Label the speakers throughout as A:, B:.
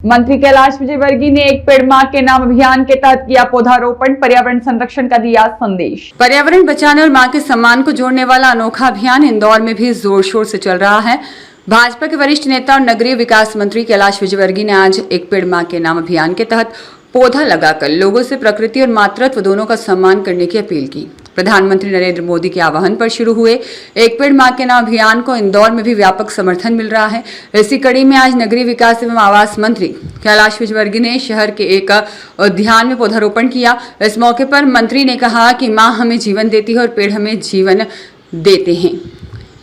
A: मंत्री कैलाश विजयवर्गीय ने एक पेड़ मां के नाम अभियान के तहत किया पौधारोपण, पर्यावरण संरक्षण का दिया संदेश। पर्यावरण बचाने और मां के सम्मान को जोड़ने वाला अनोखा अभियान इंदौर में भी जोर शोर से चल रहा है। भाजपा के वरिष्ठ नेता और नगरीय विकास मंत्री कैलाश विजयवर्गीय ने आज एक पेड़ मां के नाम अभियान के तहत पौधा लगाकर लोगों से प्रकृति और मातृत्व दोनों का सम्मान करने की अपील की। प्रधानमंत्री नरेंद्र मोदी के आह्वान पर शुरू हुए एक पेड़ मां के नाम अभियान को इंदौर में भी व्यापक समर्थन मिल रहा है। इसी कड़ी में आज नगरीय विकास एवं आवास मंत्री कैलाश विजयवर्गीय ने शहर के एक उद्यान में पौधारोपण किया। इस मौके पर मंत्री ने कहा कि मां हमें जीवन देती है और पेड़ हमें जीवन देते हैं,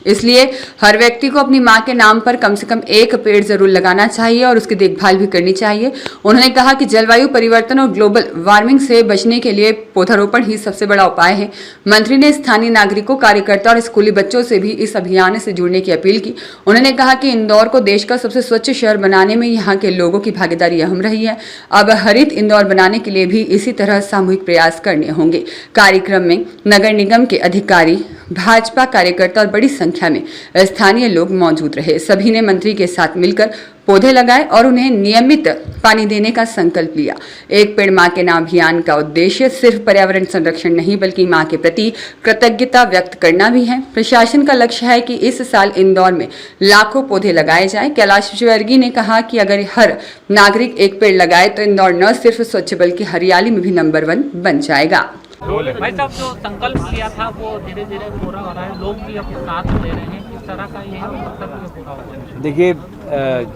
A: इसलिए हर व्यक्ति को अपनी मां के नाम पर कम से कम एक पेड़ जरूर लगाना चाहिए और उसकी देखभाल भी करनी चाहिए। उन्होंने कहा कि जलवायु परिवर्तन और ग्लोबल वार्मिंग से बचने के लिए पौधारोपण ही सबसे बड़ा उपाय है। मंत्री ने स्थानीय नागरिकों, कार्यकर्ता और स्कूली बच्चों से भी इस अभियान से जुड़ने की अपील की। उन्होंने कहा कि इंदौर को देश का सबसे स्वच्छ शहर बनाने में यहाँ के लोगों की भागीदारी अहम रही है। अब हरित इंदौर बनाने के लिए भी इसी तरह सामूहिक प्रयास करने होंगे। कार्यक्रम में नगर निगम के अधिकारी, भाजपा कार्यकर्ता और बड़ी संख्या में स्थानीय लोग मौजूद रहे। सभी ने मंत्री के साथ मिलकर पौधे लगाए और उन्हें नियमित पानी देने का संकल्प लिया। एक पेड़ मां के नाम अभियान का उद्देश्य सिर्फ पर्यावरण संरक्षण नहीं बल्कि मां के प्रति कृतज्ञता व्यक्त करना भी है। प्रशासन का लक्ष्य है कि इस साल इंदौर में लाखों पौधे लगाए जाए। कैलाश विजयवर्गीय ने कहा कि अगर हर नागरिक एक पेड़ लगाए तो इंदौर न सिर्फ स्वच्छ बल्कि हरियाली में भी नंबर 1 बन जाएगा।
B: भाई साहब, जो संकल्प लिया था वो धीरे धीरे पूरा हो रहा है, लोग भी अपने साथ ले रहे हैं, किस तरह का ये मतलब पूरा हो रहा है?
C: देखिए,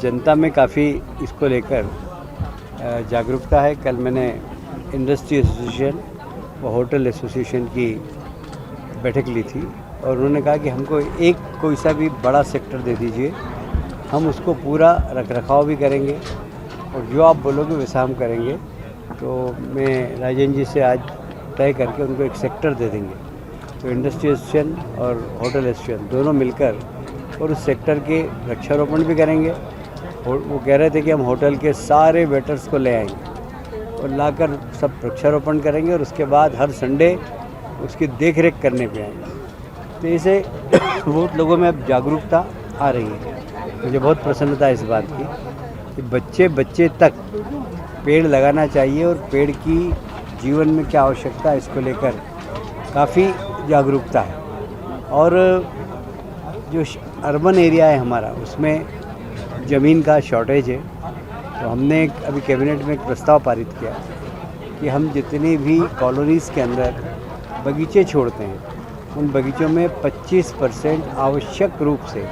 C: जनता में काफ़ी इसको लेकर जागरूकता है। कल मैंने इंडस्ट्री एसोसिएशन व होटल एसोसिएशन की बैठक ली थी और उन्होंने कहा कि हमको एक कोई सा भी बड़ा सेक्टर दे दीजिए, हम उसको पूरा रखरखाव भी करेंगे और जो आप बोलोगे वैसा हम करेंगे। तो मैं राजेंद्र जी से आज तय करके उनको एक सेक्टर दे देंगे। तो इंडस्ट्री एसोसिएशन और होटल एसोसिएशन दोनों मिलकर और उस सेक्टर के वृक्षारोपण भी करेंगे। और वो कह रहे थे कि हम होटल के सारे वेटर्स को ले आएंगे और लाकर सब वृक्षारोपण करेंगे और उसके बाद हर संडे उसकी देखरेख करने पे आएंगे। तो इसे बहुत लोगों में अब जागरूकता आ रही है। मुझे बहुत प्रसन्नता है इस बात की कि बच्चे बच्चे तक पेड़ लगाना चाहिए और पेड़ की जीवन में क्या आवश्यकता है इसको लेकर काफ़ी जागरूकता है। और जो अर्बन एरिया है हमारा, उसमें ज़मीन का शॉर्टेज है। तो हमने अभी कैबिनेट में एक प्रस्ताव पारित किया कि हम जितनी भी कॉलोनीज़ के अंदर बगीचे छोड़ते हैं, उन बगीचों में 25% आवश्यक रूप से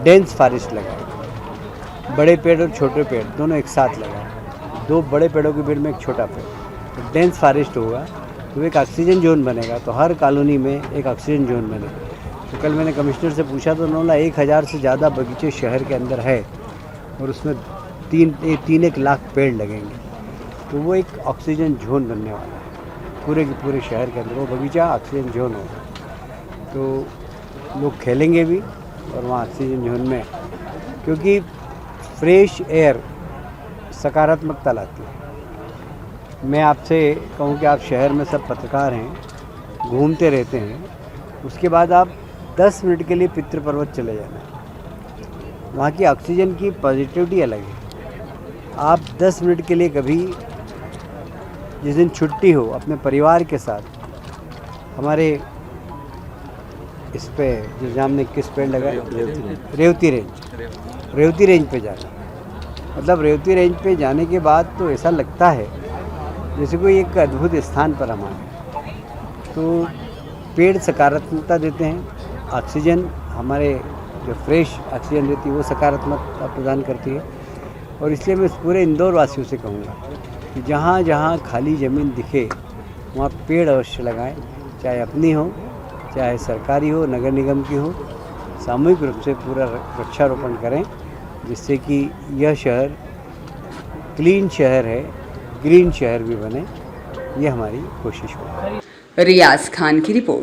C: डेंस फॉरेस्ट लगाएं। बड़े पेड़ और छोटे पेड़ दोनों एक साथ लगाएं। 2 बड़े पेड़ों के बीच में एक छोटा पेड़, तो डेंस फॉरेस्ट होगा तो एक ऑक्सीजन जोन बनेगा। तो हर कॉलोनी में एक ऑक्सीजन जोन बनेगा। तो कल मैंने कमिश्नर से पूछा तो उन्होंने 1000 से ज़्यादा बगीचे शहर के अंदर है और उसमें 3-1 लाख पेड़ लगेंगे। तो वो एक ऑक्सीजन जोन बनने वाला है पूरे के पूरे शहर के अंदर। वो बगीचा ऑक्सीजन जोन होगा तो लोग खेलेंगे भी और वहाँ ऑक्सीजन जोन में, क्योंकि फ्रेश एयर सकारात्मकता लाती है। मैं आपसे कहूँ कि आप शहर में सब पत्रकार हैं, घूमते रहते हैं, उसके बाद आप 10 मिनट के लिए पितृ पर्वत चले जाना, वहाँ की ऑक्सीजन की पॉजिटिविटी अलग है। आप 10 मिनट के लिए कभी जिस दिन छुट्टी हो अपने परिवार के साथ हमारे इस पे जो हमने किस पेड़ लगाए, रेवती रेंज पे जाना। मतलब रेवती रेंज पे जाने के बाद तो ऐसा लगता है जैसे कोई एक अद्भुत स्थान पर हम आए। तो पेड़ सकारात्मकता देते हैं। ऑक्सीजन हमारे जो फ्रेश ऑक्सीजन देती है वो सकारात्मकता प्रदान करती है। और इसलिए मैं पूरे इंदौर वासियों से कहूँगा कि जहाँ जहाँ खाली ज़मीन दिखे वहाँ पेड़ अवश्य लगाएं, चाहे अपनी हो, चाहे सरकारी हो, नगर निगम की हो। सामूहिक रूप से पूरा वृक्षारोपण करें जिससे कि यह शहर क्लीन शहर है, ग्रीन शहर भी बने। ये हमारी कोशिश होगी।
A: रियाज खान की रिपोर्ट।